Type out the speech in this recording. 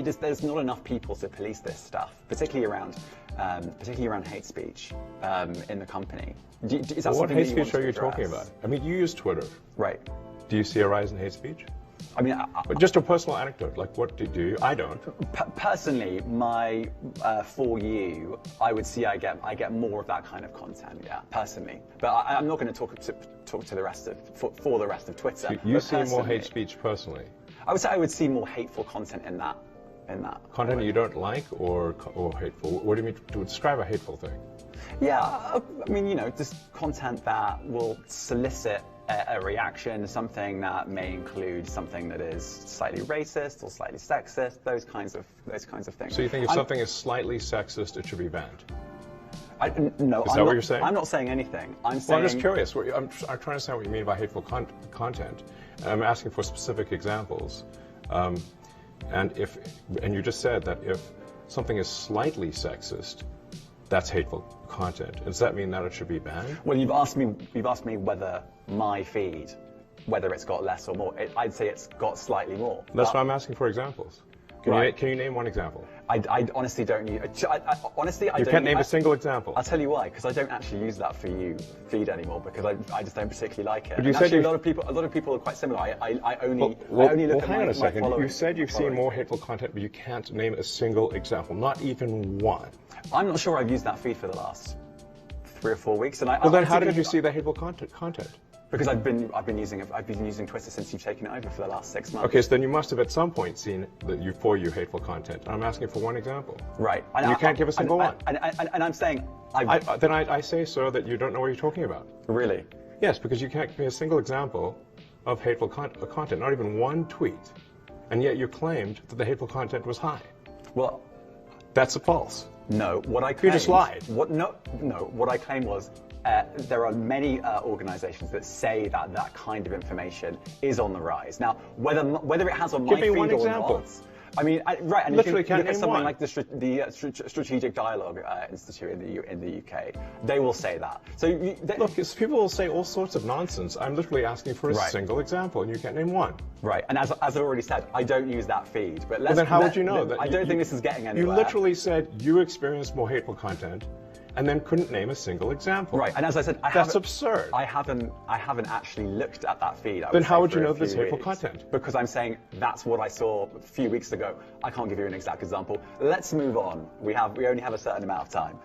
there's not enough people to police this stuff, particularly around hate speech in the company. Is that what something hate that you speech want are to you address? talking about? I mean, you use Twitter. Right. Do you see a rise in hate speech? I mean, But just a personal anecdote, like what do you? I don't. Personally, for you, I would see I get more of that kind of content. Yeah, personally, but I'm not going to talk to the rest of for the rest of Twitter. So you but see more personally, hate speech personally. I would say I would see more hateful content in that. Content you don't like or hateful? What do you mean to describe a hateful thing? Yeah, I mean, just content that will solicit a reaction, something that may include something that is slightly racist or slightly sexist, those kinds of things. So you think if something is slightly sexist, it should be banned? No, Is that what you're saying? I'm not saying anything. I'm saying. Well, I'm just curious. I'm trying to understand what you mean by hateful content, and I'm asking for specific examples. And you just said that if something is slightly sexist, that's hateful content. Does that mean that it should be banned? Well, you've asked me whether my feed, whether it's got less or more. I'd say it's got slightly more. That's why I'm asking for examples. Can you name one example? I honestly don't use. Honestly, I You don't. can't name a single example. I'll tell you why. Because I don't actually use that for you feed anymore. Because I just don't particularly like it. But you and said actually, a lot of people are quite similar. I only look at hang on a second. my You said you've seen more hateful content, but you can't name a single example, not even one. I'm not sure I've used that feed for the last 3 or 4 weeks. And well, then how did you see the hateful content? Because I've been using Twitter since you've taken it over for the last 6 months. Okay, so then you must have at some point seen for you hateful content. I'm asking for one example. Right. And you can't give a single one. And I'm saying then I say, sir, that you don't know what you're talking about. Really? Yes, because you can't give me a single example of hateful content, not even one tweet, and yet you claimed that the hateful content was high. Well, that's false. No, what I claimed. You just lied. What I claimed was there are many organizations that say that kind of information is on the rise. Now, whether it has on my feed or not. I mean, right, and literally if you look at something one. like the Strategic Dialogue Institute in the UK, they will say that. So look, people will say all sorts of nonsense. I'm literally asking for a single example, and you can't name one. Right, and as I already said, I don't use that feed. But then how would you know that? I don't think this is getting anywhere. You literally said you experienced more hateful content, and then couldn't name a single example. Right, and as I said, that's absurd. I haven't actually looked at that feed. Then how would you know this hateful content? Because I'm saying that's what I saw a few weeks ago. I can't give you an exact example. Let's move on. We only have a certain amount of time.